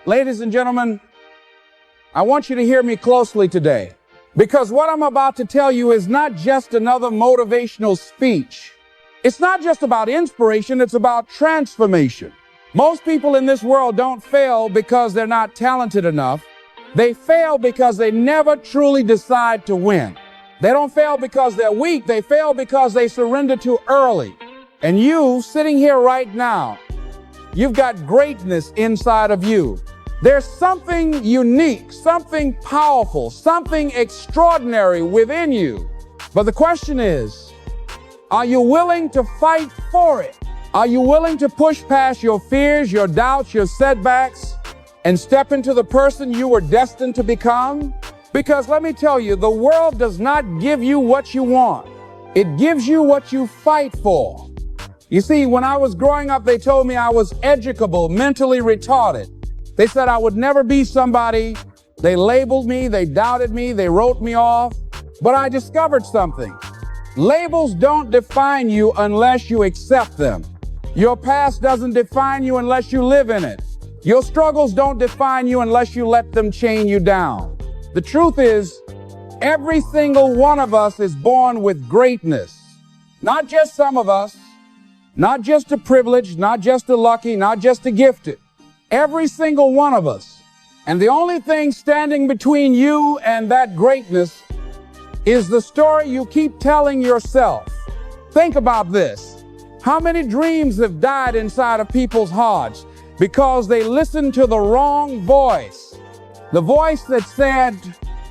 Ladies and gentlemen, I want you to hear me closely today, because what I'm about to tell you is not just another motivational speech. It's not just about inspiration, it's about transformation. Most people in this world don't fail because they're not talented enough. They fail because they never truly decide to win. They don't fail because they're weak, they fail because they surrender too early. And you, sitting here right now, you've got greatness inside of you. There's something unique, something powerful, something extraordinary within you. But the question is, are you willing to fight for it? Are you willing to push past your fears, your doubts, your setbacks, and step into the person you were destined to become? Because let me tell you, the world does not give you what you want. It gives you what you fight for. You see, when I was growing up, they told me I was educable, mentally retarded. They said I would never be somebody. They labeled me, they doubted me, they wrote me off. But I discovered something. Labels don't define you unless you accept them. Your past doesn't define you unless you live in it. Your struggles don't define you unless you let them chain you down. The truth is, every single one of us is born with greatness. Not just some of us, not just the privileged, not just the lucky, not just the gifted. Every single one of us. And the only thing standing between you and that greatness is the story you keep telling yourself. Think about this. How many dreams have died inside of people's hearts because they listened to the wrong voice? The voice that said,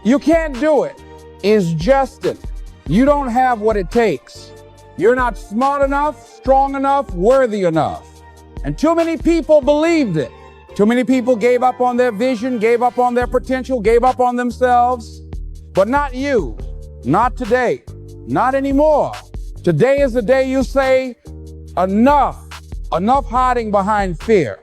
you can't do it, is Justin. You don't have what it takes. You're not smart enough, strong enough, worthy enough. And too many people believed it. Too many people gave up on their vision, gave up on their potential, gave up on themselves. But not you. Not today. Not anymore. Today is the day you say, enough. Enough hiding behind fear.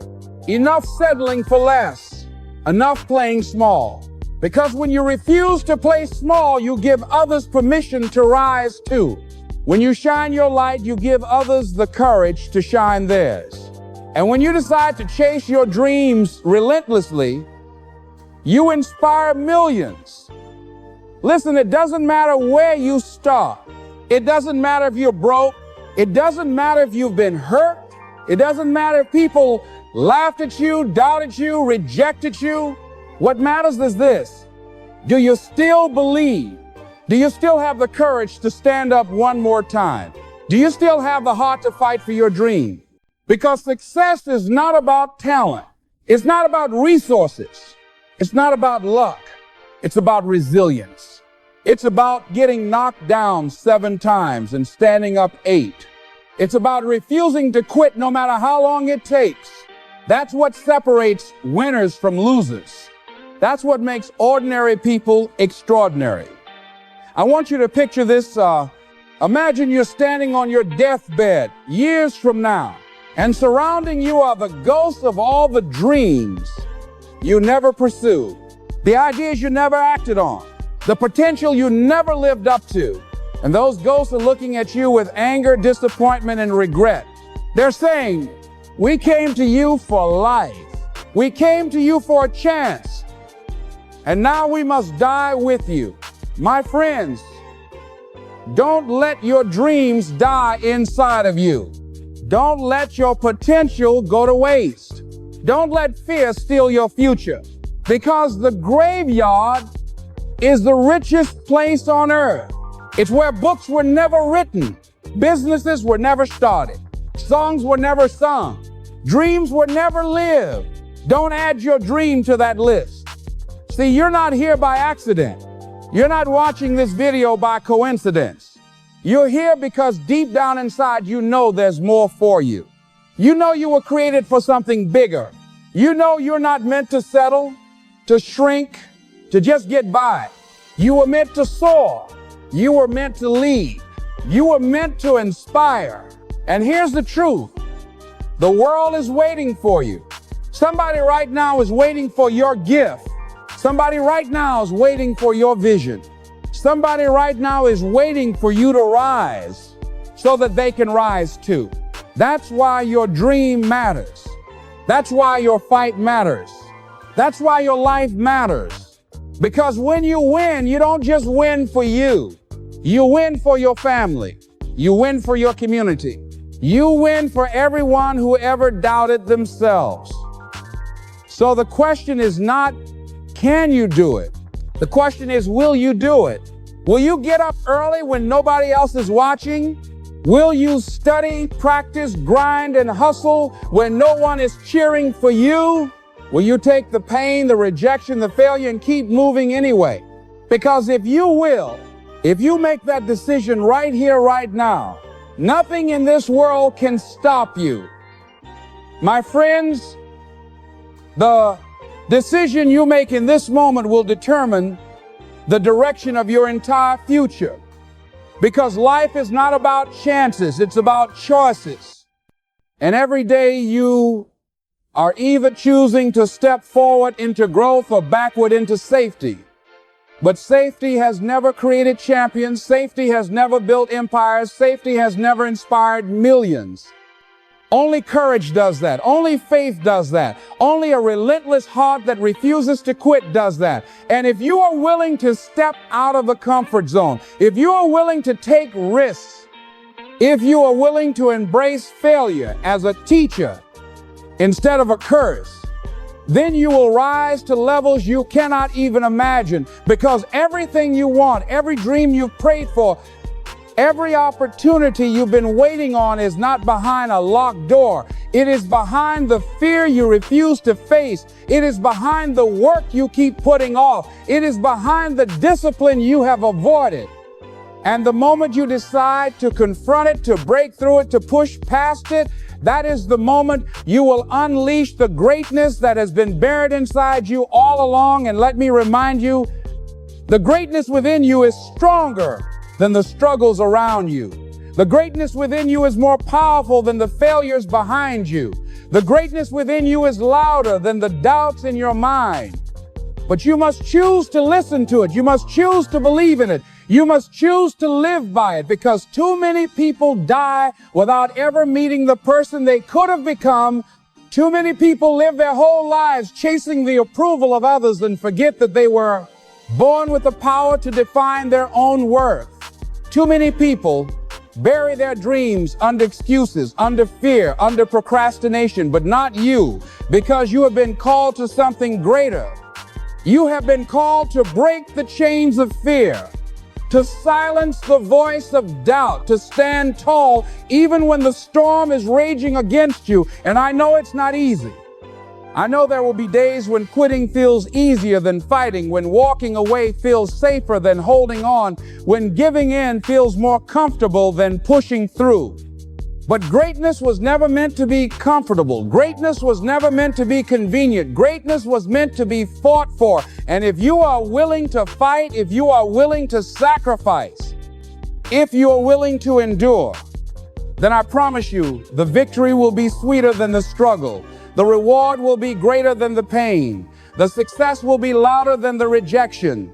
Enough settling for less. Enough playing small. Because when you refuse to play small, you give others permission to rise too. When you shine your light, you give others the courage to shine theirs. And when you decide to chase your dreams relentlessly, you inspire millions. Listen, it doesn't matter where you start. It doesn't matter if you're broke. It doesn't matter if you've been hurt. It doesn't matter if people laughed at you, doubted you, rejected you. What matters is this. Do you still believe? Do you still have the courage to stand up one more time? Do you still have the heart to fight for your dream? Because success is not about talent. It's not about resources. It's not about luck. It's about resilience. It's about getting knocked down 7 times and standing up 8. It's about refusing to quit no matter how long it takes. That's what separates winners from losers. That's what makes ordinary people extraordinary. I want you to picture this. Imagine you're standing on your deathbed years from now, and surrounding you are the ghosts of all the dreams you never pursued, the ideas you never acted on, the potential you never lived up to. And those ghosts are looking at you with anger, disappointment, and regret. They're saying, we came to you for life. We came to you for a chance. And now we must die with you. My friends, don't let your dreams die inside of you. Don't let your potential go to waste. Don't let fear steal your future, because the graveyard is the richest place on earth. It's where books were never written, businesses were never started, songs were never sung, dreams were never lived. Don't add your dream to that list. See, you're not here by accident. You're not watching this video by coincidence. You're here because deep down inside you know there's more for you. You know you were created for something bigger. You know you're not meant to settle, to shrink, to just get by. You were meant to soar. You were meant to lead. You were meant to inspire. And here's the truth. The world is waiting for you. Somebody right now is waiting for your gift. Somebody right now is waiting for your vision. Somebody right now is waiting for you to rise so that they can rise too. That's why your dream matters. That's why your fight matters. That's why your life matters. Because when you win, you don't just win for you. You win for your family. You win for your community. You win for everyone who ever doubted themselves. So the question is not, can you do it? The question is, will you do it? Will you get up early when nobody else is watching? Will you study, practice, grind, and hustle when no one is cheering for you? Will you take the pain, the rejection, the failure, and keep moving anyway? Because if you make that decision right here, right now, nothing in this world can stop you. My friends, the decision you make in this moment will determine the direction of your entire future. Because life is not about chances, it's about choices. And every day you are either choosing to step forward into growth or backward into safety. But safety has never created champions. Safety has never built empires. Safety has never inspired millions. Only courage does that. Only faith does that. Only a relentless heart that refuses to quit does that. And if you are willing to step out of the comfort zone, if you are willing to take risks, if you are willing to embrace failure as a teacher instead of a curse, then you will rise to levels you cannot even imagine, because everything you want, every dream you've prayed for, every opportunity you've been waiting on is not behind a locked door. It is behind the fear you refuse to face. It is behind the work you keep putting off. It is behind the discipline you have avoided. And the moment you decide to confront it, to break through it, to push past it, that is the moment you will unleash the greatness that has been buried inside you all along. And let me remind you, the greatness within you is stronger than the struggles around you. The greatness within you is more powerful than the failures behind you. The greatness within you is louder than the doubts in your mind. But you must choose to listen to it. You must choose to believe in it. You must choose to live by it, because too many people die without ever meeting the person they could have become. Too many people live their whole lives chasing the approval of others and forget that they were born with the power to define their own worth. Too many people bury their dreams under excuses, under fear, under procrastination, but not you, because you have been called to something greater. You have been called to break the chains of fear, to silence the voice of doubt, to stand tall even when the storm is raging against you. And I know it's not easy. I know there will be days when quitting feels easier than fighting, when walking away feels safer than holding on, when giving in feels more comfortable than pushing through. But greatness was never meant to be comfortable. Greatness was never meant to be convenient. Greatness was meant to be fought for. And if you are willing to fight, if you are willing to sacrifice, if you are willing to endure, then I promise you the victory will be sweeter than the struggle. The reward will be greater than the pain. The success will be louder than the rejection.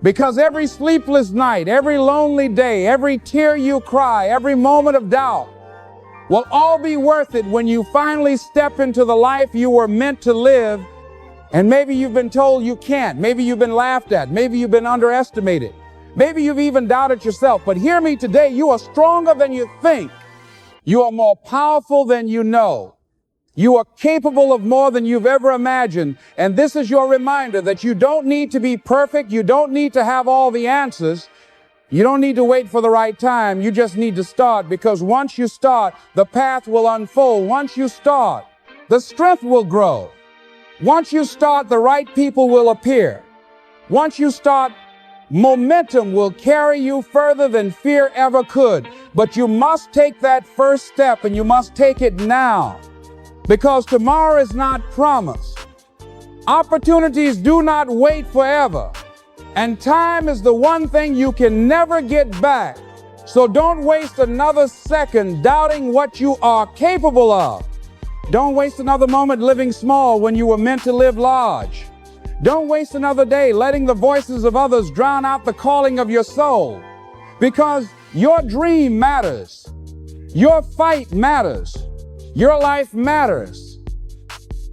Because every sleepless night, every lonely day, every tear you cry, every moment of doubt will all be worth it when you finally step into the life you were meant to live. And maybe you've been told you can't. Maybe you've been laughed at. Maybe you've been underestimated. Maybe you've even doubted yourself. But hear me today, you are stronger than you think. You are more powerful than you know. You are capable of more than you've ever imagined. And this is your reminder that you don't need to be perfect. You don't need to have all the answers. You don't need to wait for the right time. You just need to start, because once you start, the path will unfold. Once you start, the strength will grow. Once you start, the right people will appear. Once you start, momentum will carry you further than fear ever could. But you must take that first step, and you must take it now, because tomorrow is not promised. Opportunities do not wait forever. And time is the one thing you can never get back. So don't waste another second doubting what you are capable of. Don't waste another moment living small when you were meant to live large. Don't waste another day letting the voices of others drown out the calling of your soul. Because your dream matters. Your fight matters. Your life matters.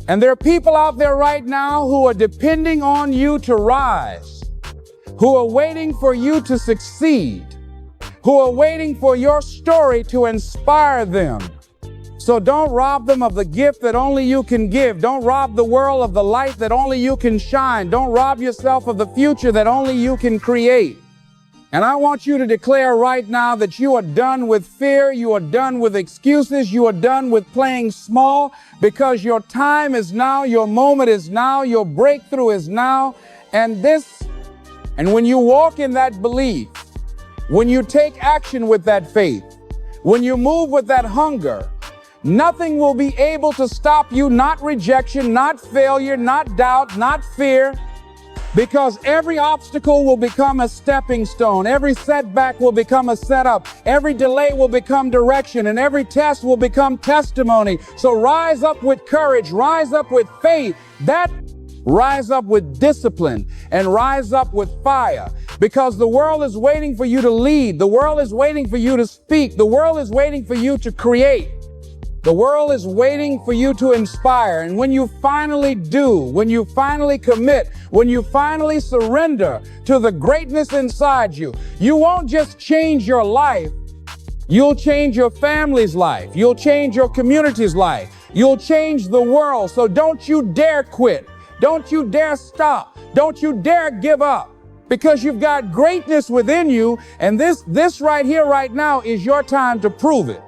And there are people out there right now who are depending on you to rise, who are waiting for you to succeed, who are waiting for your story to inspire them. So don't rob them of the gift that only you can give. Don't rob the world of the light that only you can shine. Don't rob yourself of the future that only you can create. And I want you to declare right now that you are done with fear, you are done with excuses, you are done with playing small, because your time is now, your moment is now, your breakthrough is now. And when you walk in that belief, when you take action with that faith, when you move with that hunger, nothing will be able to stop you, not rejection, not failure, not doubt, not fear. Because every obstacle will become a stepping stone. Every setback will become a setup. Every delay will become direction, and every test will become testimony. So rise up with courage, rise up with faith, rise up with discipline, and rise up with fire. Because the world is waiting for you to lead. The world is waiting for you to speak. The world is waiting for you to create. The world is waiting for you to inspire. And when you finally do, when you finally commit, when you finally surrender to the greatness inside you, you won't just change your life, you'll change your family's life. You'll change your community's life. You'll change the world. So don't you dare quit. Don't you dare stop. Don't you dare give up. Because you've got greatness within you, and this right here, right now, is your time to prove it.